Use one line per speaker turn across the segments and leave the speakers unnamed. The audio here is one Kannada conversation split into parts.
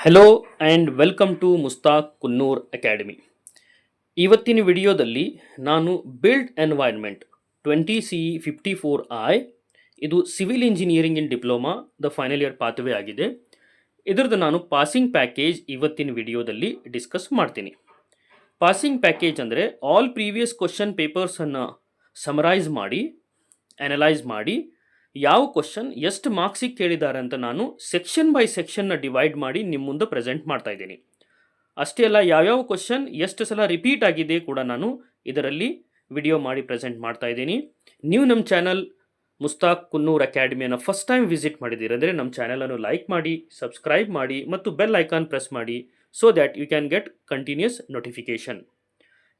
Hello and welcome to Mushtaq Kunnur academy. ಇವತ್ತಿನ ವಿಡಿಯೋದಲ್ಲಿ ನಾನು ಬಿಲ್ಡ್ ಎನ್ವೈರ್ನ್ಮೆಂಟ್ 20CE54I ಇದು ಸಿವಿಲ್ ಇಂಜಿನಿಯರಿಂಗ್ ಇನ್ ಡಿಪ್ಲೊಮಾ ದ ಫೈನಲ್ ಇಯರ್ ಪಾತ್ವೇ ಆಗಿದೆ. ಇದರದ್ದು ನಾನು ಪಾಸಿಂಗ್ ಪ್ಯಾಕೇಜ್ ಇವತ್ತಿನ ವಿಡಿಯೋದಲ್ಲಿ ಡಿಸ್ಕಸ್ ಮಾಡ್ತೀನಿ. ಪಾಸಿಂಗ್ ಪ್ಯಾಕೇಜ್ ಅಂದರೆ ಆಲ್ ಪ್ರೀವಿಯಸ್ ಕ್ವಶನ್ ಪೇಪರ್ಸನ್ನು ಸಮರೈಸ್ ಮಾಡಿ ಅನಲೈಸ್ ಮಾಡಿ ಯಾವ ಕ್ವಶನ್ ಎಷ್ಟು ಮಾರ್ಕ್ಸಿಗೆ ಕೇಳಿದ್ದಾರೆ ಅಂತ ನಾನು ಸೆಕ್ಷನ್ ಬೈ ಸೆಕ್ಷನ್ನ ಡಿವೈಡ್ ಮಾಡಿ ನಿಮ್ಮ ಮುಂದೆ ಪ್ರೆಸೆಂಟ್ ಮಾಡ್ತಾ ಇದ್ದೀನಿ. ಅಷ್ಟೇ ಅಲ್ಲ, ಯಾವ್ಯಾವ ಕ್ವಶನ್ ಎಷ್ಟು ಸಲ ರಿಪೀಟ್ ಆಗಿದೆ ಕೂಡ ನಾನು ಇದರಲ್ಲಿ ವಿಡಿಯೋ ಮಾಡಿ ಪ್ರೆಸೆಂಟ್ ಮಾಡ್ತಾ ಇದ್ದೀನಿ. ನೀವು ನಮ್ಮ ಚಾನಲ್ ಮುಸ್ತಾಕ್ ಕುನ್ನೂರ್ ಅಕಾಡೆಮಿಯನ್ನು ಫಸ್ಟ್ ಟೈಮ್ ವಿಸಿಟ್ ಮಾಡಿದ್ದೀರಿ ಅಂದರೆ ನಮ್ಮ ಚಾನಲನ್ನು ಲೈಕ್ ಮಾಡಿ, ಸಬ್ಸ್ಕ್ರೈಬ್ ಮಾಡಿ ಮತ್ತು ಬೆಲ್ ಐಕಾನ್ ಪ್ರೆಸ್ ಮಾಡಿ so that you can get continuous notification.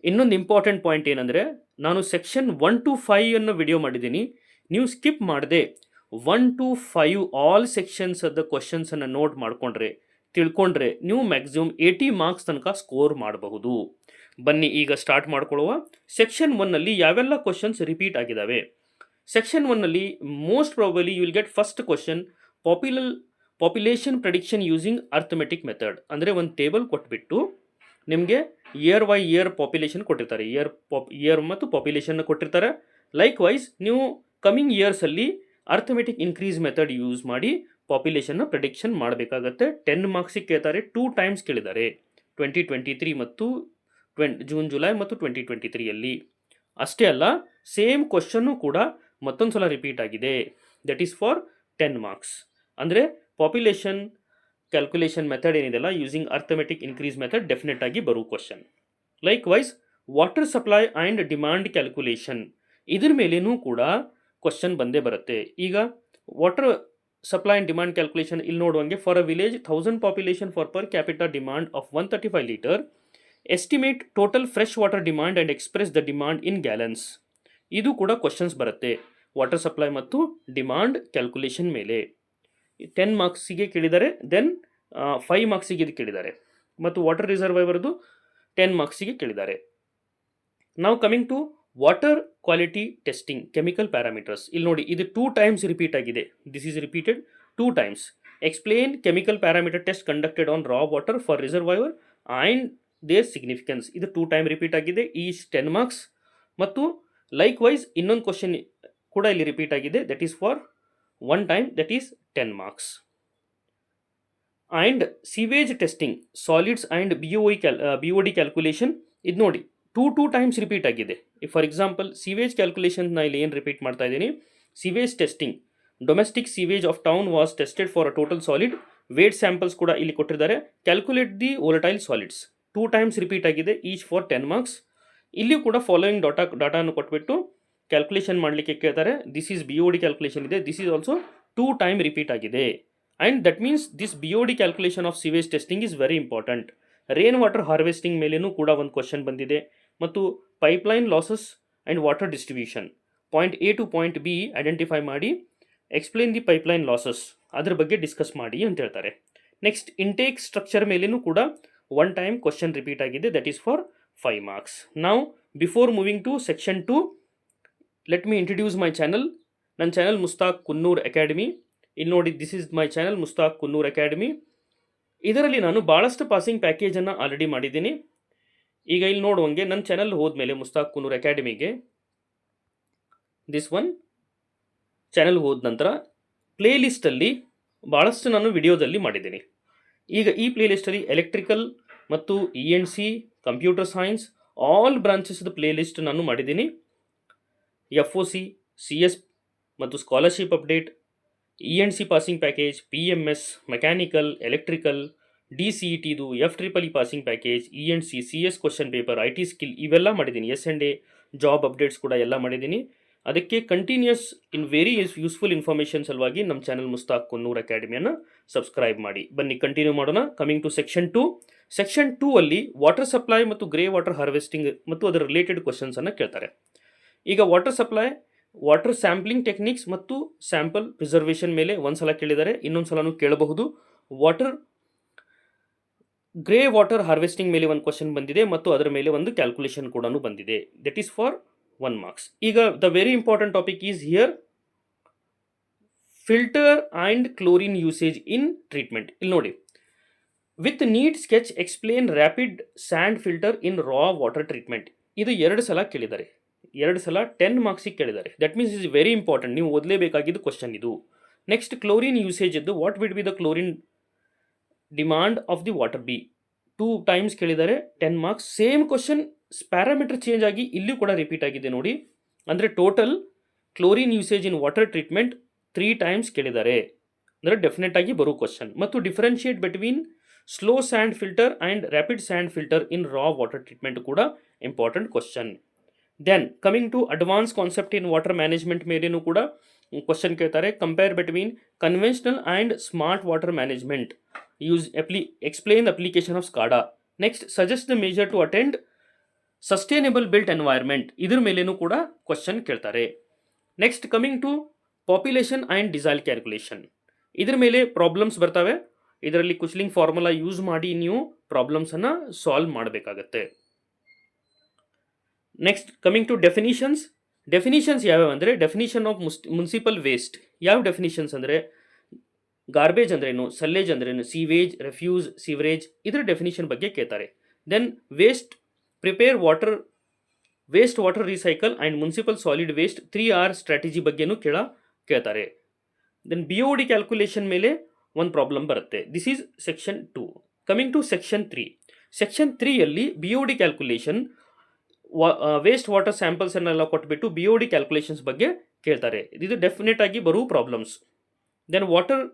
ಇನ್ನೊಂದು ಇಂಪಾರ್ಟೆಂಟ್ ಪಾಯಿಂಟ್ ಏನಂದರೆ, ನಾನು ಸೆಕ್ಷನ್ 1 to 5 ಅನ್ನು ವಿಡಿಯೋ ಮಾಡಿದ್ದೀನಿ. ನೀವು ಸ್ಕಿಪ್ ಮಾಡದೆ 1 to 5 ಆಲ್ ಸೆಕ್ಷನ್ಸ್ ಅದ ಕ್ವಶನ್ಸನ್ನು ನೋಟ್ ಮಾಡಿಕೊಂಡ್ರೆ ತಿಳ್ಕೊಂಡ್ರೆ ನೀವು ಮ್ಯಾಕ್ಸಿಮಮ್ 80 ಮಾರ್ಕ್ಸ್ ತನಕ ಸ್ಕೋರ್ ಮಾಡಬಹುದು. ಬನ್ನಿ ಈಗ ಸ್ಟಾರ್ಟ್ ಮಾಡ್ಕೊಳ್ಳುವ. ಸೆಕ್ಷನ್ 1ನಲ್ಲಿ ಯಾವೆಲ್ಲ ಕ್ವಶನ್ಸ್ ರಿಪೀಟ್ ಆಗಿದ್ದಾವೆ. ಸೆಕ್ಷನ್ 1ನಲ್ಲಿ most probably you will get first question population prediction using arithmetic method. ಅಂದರೆ ಒಂದು ಟೇಬಲ್ ಕೊಟ್ಬಿಟ್ಟು ನಿಮಗೆ ಇಯರ್ ಬೈ ಇಯರ್ ಪಾಪ್ಯುಲೇಷನ್ ಕೊಟ್ಟಿರ್ತಾರೆ, ಇಯರ್ ಮತ್ತು ಪಾಪ್ಯುಲೇಷನ್ನ ಕೊಟ್ಟಿರ್ತಾರೆ. ಲೈಕ್ ವೈಸ್ ನೀವು ಕಮಿಂಗ್ ಇಯರ್ಸಲ್ಲಿ ಅರ್ಥಮೆಟಿಕ್ ಇನ್ಕ್ರೀಸ್ ಮೆಥಡ್ ಯೂಸ್ ಮಾಡಿ ಪಾಪ್ಯುಲೇಷನ್ನ ಪ್ರೆಡಿಕ್ಷನ್ ಮಾಡಬೇಕಾಗತ್ತೆ. 10 ಮಾರ್ಕ್ಸಿಗೆ ಕೇಳ್ತಾರೆ, 2 ಟೈಮ್ಸ್ ಕೇಳಿದ್ದಾರೆ, 2023 ಮತ್ತು ಜೂನ್ ಜುಲೈ ಮತ್ತು 2023ಯಲ್ಲಿ. ಅಷ್ಟೇ ಅಲ್ಲ, ಸೇಮ್ ಕ್ವಶನ್ನು ಕೂಡ ಮತ್ತೊಂದು ಸಲ ರಿಪೀಟ್ ಆಗಿದೆ, ದಟ್ ಈಸ್ ಫಾರ್ 10 ಮಾರ್ಕ್ಸ್. ಅಂದರೆ ಪಾಪ್ಯುಲೇಷನ್ ಕ್ಯಾಲ್ಕುಲೇಷನ್ ಮೆಥಡ್ ಏನಿದೆಲ್ಲ using arithmetic increase method definite ಆಗಿ ಬರೋ question. Likewise water supply and demand calculation, ಇದ್ರ ಮೇಲೇನೂ ಕೂಡ ಕ್ವಶನ್ ಬಂದೇ ಬರುತ್ತೆ. ಈಗ water supply and demand calculation ಇಲ್ಲಿ ನೋಡುವಂಗೆ, for a village 1000 population for per capita demand of 135 litre, estimate total fresh water demand and express the demand in gallons. ಇದು ಕೂಡ ಕ್ವಶನ್ಸ್ ಬರುತ್ತೆ ವಾಟರ್ ಸಪ್ಲೈ ಮತ್ತು ಡಿಮಾಂಡ್ ಕ್ಯಾಲ್ಕುಲೇಷನ್ ಮೇಲೆ. 10 ಮಾರ್ಕ್ಸಿಗೆ ಕೇಳಿದ್ದಾರೆ, ದೆನ್ 5 ಮಾರ್ಕ್ಸಿಗೆ ಇದು ಕೇಳಿದ್ದಾರೆ, ಮತ್ತು ವಾಟರ್ ರಿಸರ್ವೈವರ್ದು 10 ಮಾರ್ಕ್ಸಿಗೆ ಕೇಳಿದ್ದಾರೆ. ನಾವು coming to water quality testing chemical parameters. ಇಲ್ಲಿ ನೋಡಿ, ಇದು 2 ಟೈಮ್ಸ್ ರಿಪೀಟ್ ಆಗಿದೆ. This is repeated 2 times. Explain chemical parameter test conducted on raw water for reservoir and their significance. ಇದು 2 ಟೈಮ್ ರಿಪೀಟ್ ಆಗಿದೆ, ಈಸ್ 10 ಮಾರ್ಕ್ಸ್. ಮತ್ತು ಲೈಕ್ ವೈಸ್ ಇನ್ನೊಂದು ಕ್ವಶನ್ ಕೂಡ ಇಲ್ಲಿ ರಿಪೀಟ್ ಆಗಿದೆ, that is for 1 time, that is 10 marks. And sewage testing solids and BOD calculation, ಇದು ನೋಡಿ 2 ಟೈಮ್ಸ್ ರಿಪೀಟ್ ಆಗಿದೆ. ಫಾರ್ ಎಕ್ಸಾಂಪಲ್ ಸಿವೇಜ್ ಕ್ಯಾಲ್ಕುಲೇಷನ್ನ ಇಲ್ಲಿ ಏನು ರಿಪೀಟ್ ಮಾಡ್ತಾ ಇದ್ದೀನಿ, sewage testing domestic sewage of town was tested for a total solid, weight samples ಕೂಡ ಇಲ್ಲಿ ಕೊಟ್ಟಿದ್ದಾರೆ. Calculate the volatile solids 2 times repeat ಆಗಿದೆ, ಈಚ್ ಫಾರ್ 10 ಮಾರ್ಕ್ಸ್. ಇಲ್ಲಿ ಕೂಡ ಫಾಲೋಯಿಂಗ್ ಡಾಟಾನು ಕೊಟ್ಬಿಟ್ಟು ಕ್ಯಾಲ್ಕುಲೇಷನ್ ಮಾಡಲಿಕ್ಕೆ ಕೇಳ್ತಾರೆ. ದಿಸ್ ಈಸ್ BOD ಕ್ಯಾಲ್ಕುಲೇಷನ್ ಇದೆ, this is also 2 time repeat ಆಗಿದೆ. And that means this BOD calculation of sewage testing is very important. Rain water harvesting ಮೇಲೇನೂ ಕೂಡ ಒಂದು ಕ್ವಶನ್ ಬಂದಿದೆ, ಮತ್ತು pipeline losses and water distribution point A to point B identify ಮಾಡಿ ಎಕ್ಸ್ಪ್ಲೇನ್ ದಿ ಪೈಪ್ಲೈನ್ ಲಾಸಸ್, ಅದ್ರ ಬಗ್ಗೆ ಡಿಸ್ಕಸ್ ಮಾಡಿ ಅಂತ ಹೇಳ್ತಾರೆ. ನೆಕ್ಸ್ಟ್ ಇಂಟೇಕ್ ಸ್ಟ್ರಕ್ಚರ್ ಮೇಲೇನೂ ಕೂಡ 1 ಟೈಮ್ ಕ್ವಶನ್ ರಿಪೀಟ್ ಆಗಿದೆ, ದಟ್ ಈಸ್ ಫಾರ್ 5 ಮಾರ್ಕ್ಸ್. ನಾವು before moving to section 2, let me introduce my channel. ನನ್ನ ಚಾನಲ್ ಮುಸ್ತಾಕ್ ಕುನ್ನೂರ್ ಅಕಾಡೆಮಿ. ಇಲ್ಲಿ ನೋಡಿ, this is my channel Mushtaq Kunnur academy. ಇದರಲ್ಲಿ ನಾನು ಭಾಳಷ್ಟು ಪಾಸಿಂಗ್ ಪ್ಯಾಕೇಜನ್ನು ಆಲ್ರೆಡಿ ಮಾಡಿದ್ದೀನಿ. ಈಗ ಇಲ್ಲಿ ನೋಡುವಂಗೆ ನನ್ನ ಚಾನಲ್ ಹೋದ್ಮೇಲೆ ಮುಸ್ತಾಕ್ ಕುನ್ನೂರ್ ಅಕಾಡೆಮಿಗೆ ದಿಸ್ ಒನ್ ಚಾನಲ್ ಹೋದ ನಂತರ ಪ್ಲೇ ಲಿಸ್ಟಲ್ಲಿ ಭಾಳಷ್ಟು ನಾನು ವಿಡಿಯೋದಲ್ಲಿ ಮಾಡಿದ್ದೀನಿ. ಈಗ ಈ ಪ್ಲೇ ಲಿಸ್ಟಲ್ಲಿ ಎಲೆಕ್ಟ್ರಿಕಲ್ ಮತ್ತು ENC, ಕಂಪ್ಯೂಟರ್ ಸೈನ್ಸ್ ಆಲ್ ಬ್ರಾಂಚಸ್ದು ಪ್ಲೇ ಲಿಸ್ಟ್ ನಾನು ಮಾಡಿದ್ದೀನಿ. FOC, CS ಮತ್ತು scholarship update, ENC passing package, PMS, mechanical, electrical, DCETದು, FEEE passing package, ENC, CS question paper, IT skill ಇವೆಲ್ಲ ಮಾಡಿದ್ದೀನಿ. S&A ಜಾಬ್ ಅಪ್ಡೇಟ್ಸ್ ಕೂಡ ಎಲ್ಲ ಮಾಡಿದ್ದೀನಿ. ಅದಕ್ಕೆ ಕಂಟಿನ್ಯೂಸ್ ವೆರಿ ಯೂಸ್ಫುಲ್ ಇನ್ಫಾರ್ಮೇಷನ್ ಸಲುವಾಗಿ ನಮ್ಮ ಚಾನಲ್ ಮುಸ್ತಾಕ್ ಕುನ್ನೂರ್ ಅಕಾಡೆಮಿಯನ್ನು ಸಬ್ಸ್ಕ್ರೈಬ್ ಮಾಡಿ. ಬನ್ನಿ ಕಂಟಿನ್ಯೂ ಮಾಡೋಣ. Coming to section 2. ಸೆಕ್ಷನ್ 2 ಅಲ್ಲಿ ವಾಟರ್ ಸಪ್ಲೈ ಮತ್ತು ಗ್ರೇ ವಾಟರ್ ಹಾರ್ವೆಸ್ಟಿಂಗ್ ಮತ್ತು ಅದರ ರಿಲೇಟೆಡ್ ಕ್ವಶನ್ಸನ್ನು ಕೇಳ್ತಾರೆ. ಈಗ water supply, water sampling techniques ಮತ್ತು ಸ್ಯಾಂಪಲ್ ಪ್ರಿಸರ್ವೇಷನ್ ಮೇಲೆ ಒಂದು ಸಲ ಕೇಳಿದ್ದಾರೆ, ಇನ್ನೊಂದು ಸಲನೂ ಕೇಳಬಹುದು. ಗ್ರೇ ವಾಟರ್ ಹಾರ್ವೆಸ್ಟಿಂಗ್ ಮೇಲೆ ಒಂದು ಕ್ವಶನ್ ಬಂದಿದೆ ಮತ್ತು ಅದರ ಮೇಲೆ ಒಂದು ಕ್ಯಾಲ್ಕುಲೇಷನ್ ಕೂಡ ಬಂದಿದೆ, ದಟ್ ಈಸ್ ಫಾರ್ 1 ಮಾರ್ಕ್ಸ್. ಈಗ the very important topic is here filter and chlorine usage in treatment. ಇಲ್ಲಿ ನೋಡಿ, with neat sketch explain rapid sand filter in raw water treatment. ಇದು 2 ಸಲ ಕೇಳಿದ್ದಾರೆ, 2 ಸಲ 10 ಮಾರ್ಕ್ಸಿಗೆ ಕೇಳಿದ್ದಾರೆ. That means is very important, ನೀವು ಓದಲೇಬೇಕಾಗಿದ್ದು ಕ್ವಶನ್ ಇದು. ನೆಕ್ಸ್ಟ್ ಕ್ಲೋರಿನ್ ಯೂಸೇಜ್ ಇದ್ದು what would be the chlorine demand of the water be. 2 times ಕೇಳಿದ್ದಾರೆ, 10 marks. Same question parameter change ಆಗಿ ಇಲ್ಲಿ ಕೂಡ ರಿಪೀಟ್ ಆಗಿದೆ ನೋಡಿ. ಅಂದರೆ total chlorine usage in water treatment 3 times ಕೇಳಿದ್ದಾರೆ, ಅಂದರೆ ಡೆಫಿನೆಟ್ ಆಗಿ ಬರೋ ಕ್ವಶನ್. ಮತ್ತು differentiate between slow sand filter and rapid sand filter in raw water treatment ಕೂಡ important question. Then coming to advance concept in water management ಮೇಲೇನೂ ಕೂಡ ಕ್ವಶನ್ ಕೇಳ್ತಾರೆ. Compare between conventional and smart water management, explain the application of SCADA. Next suggest the major to attend sustainable built environment, ಇದ್ರ ಮೇಲೇನೂ ಕೂಡ ಕ್ವಶನ್ ಕೇಳ್ತಾರೆ. Next coming to population and decile calculation, ಇದ್ರ ಮೇಲೆ ಪ್ರಾಬ್ಲಮ್ಸ್ ಬರ್ತವೆ. ಇದರಲ್ಲಿ ಕುಚ್ಲಿಂಗ್ ಫಾರ್ಮುಲಾ ಯೂಸ್ ಮಾಡಿ ನೀವು ಪ್ರಾಬ್ಲಮ್ಸನ್ನು ಸಾಲ್ವ್ ಮಾಡಬೇಕಾಗತ್ತೆ. Next coming to definitions. Definitions ಯಾವ್ಯಾವ ಅಂದರೆ ಡೆಫಿನಿಷನ್ ಆಫ್ ಮುನ್ಸಿಪಲ್ ವೇಸ್ಟ್. ಯಾವ ಡೆಫಿನಿಷನ್ಸ್ ಅಂದರೆ ಗಾರ್ಬೇಜ್ ಅಂದ್ರೇನು, ಸಲ್ಲೇಜ್ ಅಂದ್ರೇನು, ಸೀವೇಜ್, ರೆಫ್ಯೂಸ್, ಸೀವರೇಜ್, ಇದರ ಡೆಫಿನಿಷನ್ ಬಗ್ಗೆ ಕೇಳ್ತಾರೆ. Then waste prepare water, waste water recycle and municipal solid waste 3R strategy ಬಗ್ಗೆನೂ ಕೇಳ್ತಾರೆ. ದೆನ್ BOD ಕ್ಯಾಲ್ಕುಲೇಷನ್ ಮೇಲೆ ಒಂದು ಪ್ರಾಬ್ಲಮ್ ಬರುತ್ತೆ. This is section 2. Coming to section 3. Section 3ಯಲ್ಲಿ BOD ಕ್ಯಾಲ್ಕುಲೇಷನ್, ವೇಸ್ಟ್ ವಾಟರ್ ಸ್ಯಾಂಪಲ್ಸನ್ನೆಲ್ಲ ಕೊಟ್ಬಿಟ್ಟು BOD ಕ್ಯಾಲ್ಕುಲೇಷನ್ಸ್ ಬಗ್ಗೆ ಕೇಳ್ತಾರೆ. ಇದು ಡೆಫಿನೆಟ್ ಆಗಿ ಬರೋ problems. Then water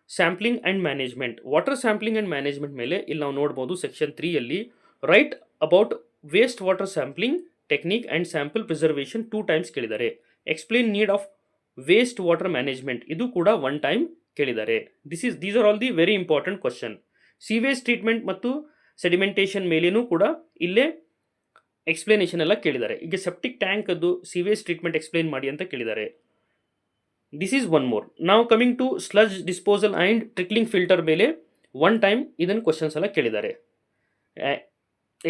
sampling and management. Water sampling and management ಮೇಲೆ ಇಲ್ಲಿ ನಾವು ನೋಡ್ಬೋದು ಸೆಕ್ಷನ್ 3ಯಲ್ಲಿ write about waste water sampling technique and sample preservation 2 times ಕೇಳಿದ್ದಾರೆ. Explain need of waste water management, ಇದು ಕೂಡ 1 ಟೈಮ್ ಕೇಳಿದ್ದಾರೆ. These are all the very important question. Sewage treatment ಮತ್ತು ಸೆಡಿಮೆಂಟೇಷನ್ ಮೇಲೇನೂ ಕೂಡ ಇಲ್ಲೇ ಎಕ್ಸ್ಪ್ಲೇನೇಷನ್ ಎಲ್ಲ ಕೇಳಿದ್ದಾರೆ. ಈಗ ಸೆಪ್ಟಿಕ್ ಟ್ಯಾಂಕ್ ಅದು ಸೀವೇಜ್ ಟ್ರೀಟ್ಮೆಂಟ್ ಎಕ್ಸ್ಪ್ಲೇನ್ ಮಾಡಿ ಅಂತ ಕೇಳಿದ್ದಾರೆ. This is one more. ನಾವು coming to sludge disposal and trickling filter ಮೇಲೆ 1 ಟೈಮ್ ಇದನ್ನು ಕ್ವಶನ್ಸ್ ಎಲ್ಲ ಕೇಳಿದ್ದಾರೆ.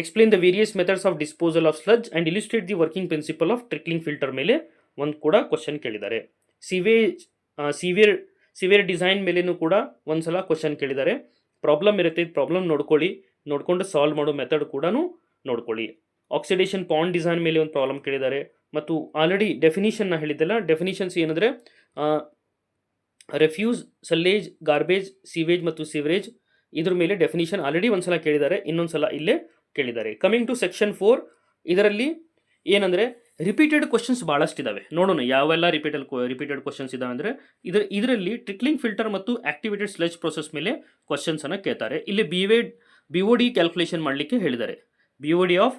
Explain the various methods of disposal of sludge and illustrate the working principle of trickling filter ಮೇಲೆ ಒಂದು ಕೂಡ ಕ್ವಶನ್ ಕೇಳಿದ್ದಾರೆ. ಸಿವಿಯರ್ ಡಿಸೈನ್ ಮೇಲೇನೂ ಕೂಡ ಒಂದು ಸಲ ಕ್ವಶನ್ ಕೇಳಿದ್ದಾರೆ. ಪ್ರಾಬ್ಲಮ್ ಇರುತ್ತೆ, ಪ್ರಾಬ್ಲಮ್ ನೋಡಿಕೊಂಡು ಸಾಲ್ವ್ ಮಾಡೋ ಮೆಥಡ್ ಕೂಡ ನೋಡ್ಕೊಳ್ಳಿ. ಆಕ್ಸಿಡೇಷನ್ ಪಾಂಡ್ ಡಿಸೈನ್ ಮೇಲೆ ಒಂದು ಪ್ರಾಬ್ಲಮ್ ಕೇಳಿದ್ದಾರೆ. ಮತ್ತು ಆಲ್ರೆಡಿ ಡೆಫಿನಿಷನ್ನ ಹೇಳಿದ್ದೆಲ್ಲ, ಡೆಫಿನಿಷನ್ಸ್ ಏನಂದರೆ ರೆಫ್ಯೂಸ್, ಸಲ್ಲೇಜ್, ಗಾರ್ಬೇಜ್, ಸೀವೇಜ್ ಮತ್ತು ಸಿವರೇಜ್, ಇದ್ರ ಮೇಲೆ ಡೆಫಿನಿಷನ್ ಆಲ್ರೆಡಿ ಒಂದು ಸಲ ಕೇಳಿದ್ದಾರೆ, ಇನ್ನೊಂದು ಸಲ ಇಲ್ಲೇ ಕೇಳಿದ್ದಾರೆ. ಕಮಿಂಗ್ ಟು ಸೆಕ್ಷನ್ 4, ಇದರಲ್ಲಿ ಏನಂದರೆ ರಿಪೀಟೆಡ್ ಕ್ವಶನ್ಸ್ ಭಾಳಷ್ಟಿದ್ದಾವೆ. ನೋಡೋಣ ಯಾವೆಲ್ಲ ರಿಪೀಟೆಡ್ ಕ್ವಶನ್ಸ್ ಇದಾವೆ ಅಂದರೆ ಇದರಲ್ಲಿ ಟ್ರಿಕ್ಲಿಂಗ್ ಫಿಲ್ಟರ್ ಮತ್ತು ಆಕ್ಟಿವೇಟೆಡ್ ಸ್ಲಜ್ ಪ್ರೊಸೆಸ್ ಮೇಲೆ ಕ್ವಶನ್ಸನ್ನು ಕೇಳ್ತಾರೆ. ಇಲ್ಲಿ BOD ಕ್ಯಾಲ್ಕುಲೇಷನ್ ಮಾಡಲಿಕ್ಕೆ ಹೇಳಿದ್ದಾರೆ. BOD of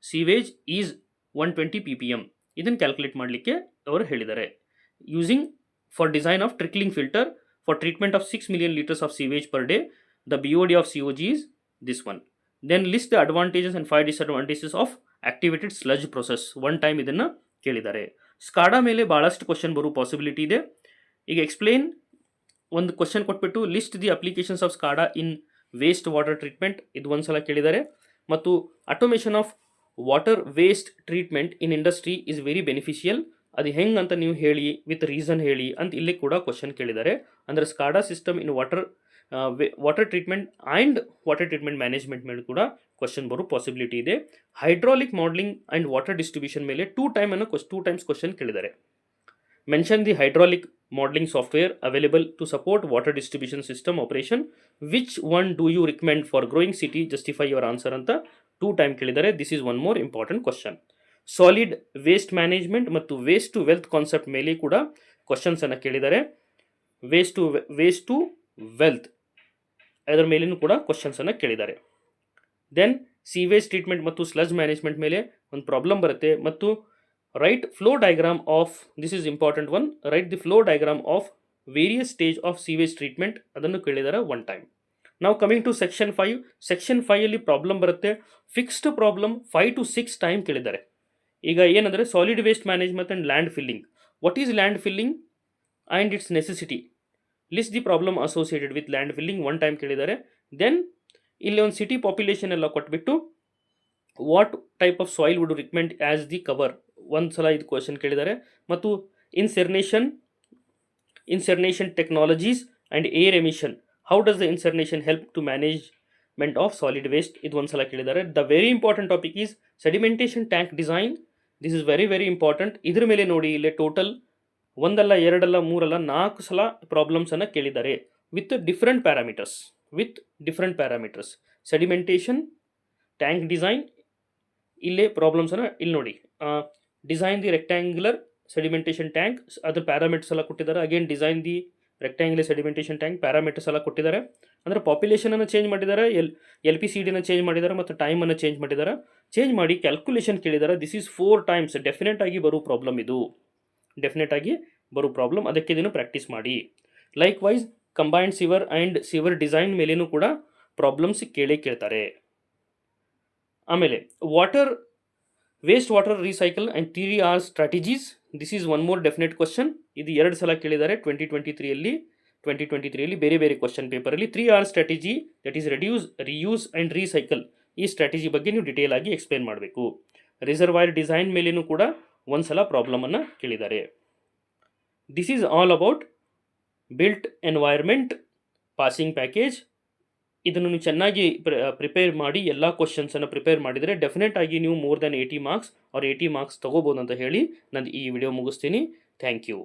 sewage is 120 ppm, ಇದನ್ನು ಕ್ಯಾಲ್ಕುಲೇಟ್ ಮಾಡಲಿಕ್ಕೆ ಅವರು ಹೇಳಿದ್ದಾರೆ. Using for design of trickling filter for treatment of 6 million liters of sewage per day, the BOD of COG is this one. Then list the advantages and 5 disadvantages of activated sludge process, 1 time ಇದನ್ನು ಕೇಳಿದ್ದಾರೆ. ಸ್ಕಾಡಾ ಮೇಲೆ ಭಾಳಷ್ಟು ಕ್ವಶನ್ ಬರೋ ಪಾಸಿಬಿಲಿಟಿ ಇದೆ. ಈಗ ಎಕ್ಸ್ಪ್ಲೇನ್ ಒಂದು ಕ್ವಶನ್ ಕೊಟ್ಬಿಟ್ಟು list the applications of SCADA in waste water treatment, ಇದು ಒಂದು ಸಲ ಕೇಳಿದ್ದಾರೆ. ಮತ್ತು automation of water waste treatment in industry is very beneficial, ಅದು ಹೆಂಗೆ ಅಂತ ನೀವು ಹೇಳಿ, ವಿತ್ ರೀಸನ್ ಹೇಳಿ ಅಂತ ಇಲ್ಲಿ ಕೂಡ ಕ್ವಶನ್ ಕೇಳಿದ್ದಾರೆ. ಅಂದರೆ SCADA system in water treatment and water treatment management ಮೇಲೆ ಕೂಡ ಕ್ವಶನ್ ಬರೋ ಪಾಸಿಬಿಲಿಟಿ ಇದೆ. Hydraulic modelling and water distribution ಮೇಲೆ 2 ಟೈಮ್ಸ್ ಕ್ವಶನ್ ಕೇಳಿದ್ದಾರೆ. Mention the hydraulic modelling software available to support water distribution system operation, which one do you recommend for growing city, justify your answer ಅಂತ 2 ಟೈಮ್ ಕೇಳಿದ್ದಾರೆ. This is one more important question. Solid waste management ಮತ್ತು ವೇಸ್ಟ್ ಟು ವೆಲ್ತ್ ಕಾನ್ಸೆಪ್ಟ್ ಮೇಲೆ ಕೂಡ ಕ್ವಶನ್ಸನ್ನು ಕೇಳಿದ್ದಾರೆ. ವೇಸ್ಟ್ ಟು ವೆಲ್ತ್ ಅದರ ಮೇಲೇನೂ ಕೂಡ ಕ್ವಶನ್ಸನ್ನು ಕೇಳಿದ್ದಾರೆ. ದೆನ್ ಸೀವೇಜ್ ಟ್ರೀಟ್ಮೆಂಟ್ ಮತ್ತು ಸ್ಲಜ್ ಮ್ಯಾನೇಜ್ಮೆಂಟ್ ಮೇಲೆ ಒಂದು ಪ್ರಾಬ್ಲಮ್ ಬರುತ್ತೆ. ಮತ್ತು write flow diagram of, this is important one, write the flow diagram of various stage of sewage treatment, ಅದನ್ನು ಕೇಳಿದ್ದಾರೆ 1 ಟೈಮ್. ನಾವು ಕಮಿಂಗ್ ಟು ಸೆಕ್ಷನ್ 5. ಸೆಕ್ಷನ್ 5ಯಲ್ಲಿ ಪ್ರಾಬ್ಲಮ್ ಬರುತ್ತೆ. ಫಿಕ್ಸ್ಡ್ ಪ್ರಾಬ್ಲಮ್ 5 to 6 ಟೈಮ್ ಕೇಳಿದ್ದಾರೆ. ಈಗ ಏನಂದರೆ solid waste management and land filling. What is land filling and its necessity, list the problem associated with land filling, 1 time ಕೇಳಿದ್ದಾರೆ. ದೆನ್ ಇಲ್ಲಿ ಒಂದು ಸಿಟಿ ಪಾಪ್ಯುಲೇಷನ್ ಎಲ್ಲ ಕೊಟ್ಬಿಟ್ಟು what type of soil would recommend as the cover, ಒಂದು ಸಲ ಇದು ಕ್ವಶನ್ ಕೇಳಿದ್ದಾರೆ. ಮತ್ತು incineration technologies and air emission, how does the incineration help to management of solid waste ಇದು ಒಂದ್ಸಲ ಕೇಳಿದ್ದಾರೆ. The very important topic is sedimentation tank design. This is very very important. ಇದ್ರ ಮೇಲೆ ನೋಡಿ ಇಲ್ಲಿ ಟೋಟಲ್ ಒಂದಲ್ಲ ಎರಡಲ್ಲ ಮೂರಲ್ಲ 4 ಸಲ ಪ್ರಾಬ್ಲಮ್ಸನ್ನು ಕೇಳಿದ್ದಾರೆ with different parameters. Sedimentation tank design ಇಲ್ಲೇ ಪ್ರಾಬ್ಲಮ್ಸನ್ನು ಇಲ್ಲಿ ನೋಡಿ. Design the rectangular sedimentation tank ಅದ್ರ ಪ್ಯಾರಾಮೀಟರ್ಸ್ ಎಲ್ಲ ಕೊಟ್ಟಿದ್ದಾರೆ. Again design the rectangular sedimentation tank parameters ಎಲ್ಲ ಕೊಟ್ಟಿದ್ದಾರೆ. ಅಂದರೆ ಪಾಪ್ಯುಲೇಷನನ್ನು ಚೇಂಜ್ ಮಾಡಿದ್ದಾರೆ, LPCDನ ಚೇಂಜ್ ಮಾಡಿದ್ದಾರೆ ಮತ್ತು ಟೈಮನ್ನು ಚೇಂಜ್ ಮಾಡಿದ್ದಾರೆ. ಚೇಂಜ್ ಮಾಡಿ ಕ್ಯಾಲ್ಕುಲೇಷನ್ ಕೇಳಿದ್ದಾರೆ. This is 4 times. ಡೆಫಿನೆಟ್ ಆಗಿ ಬರೋ ಪ್ರಾಬ್ಲಮ್ ಇದು, ಅದಕ್ಕೆ ಇದನ್ನು ಪ್ರಾಕ್ಟೀಸ್ ಮಾಡಿ. Likewise combined sewer and sewer design ಮೇಲೇನೂ ಕೂಡ ಪ್ರಾಬ್ಲಮ್ಸ್ ಕೇಳ್ತಾರೆ. ಆಮೇಲೆ waste water recycle and 3 R strategies. This is one more definite question. ಇದು 2 ಸಲ ಕೇಳಿದ್ದಾರೆ 2023ಯಲ್ಲಿ ಬೇರೆ ಬೇರೆ ಕ್ವಶನ್ ಪೇಪರಲ್ಲಿ. 3 R strategy, that is reduce, reuse and recycle. ಈ ಸ್ಟ್ರಾಟಜಿ ಬಗ್ಗೆ ನೀವು ಡಿಟೇಲ್ ಆಗಿ ಎಕ್ಸ್ಪ್ಲೇನ್ ಮಾಡಬೇಕು. ರಿಸರ್ವಾಯರ್ ಡಿಸೈನ್ ಮೇಲೇನೂ ಕೂಡ ಒಂದ್ಸಲ ಪ್ರಾಬ್ಲಮನ್ನು ಕೇಳಿದ್ದಾರೆ. This is all about built environment passing package. ಇದನ್ನು ನೀವು ಚೆನ್ನಾಗಿ ಪ್ರಿಪೇರ್ ಮಾಡಿ ಎಲ್ಲ ಕ್ವಶನ್ಸನ್ನು ಪ್ರಿಪೇರ್ ಮಾಡಿದರೆ ಡೆಫಿನೆಟ್ ಆಗಿ ನೀವು ಮೋರ್ ದೆನ್ 80 ಮಾರ್ಕ್ಸ್ ತಗೋಬೋದು ಅಂತ ಹೇಳಿ ನಾನು ಈ ವಿಡಿಯೋ ಮುಗಿಸ್ತೀನಿ. Thank you.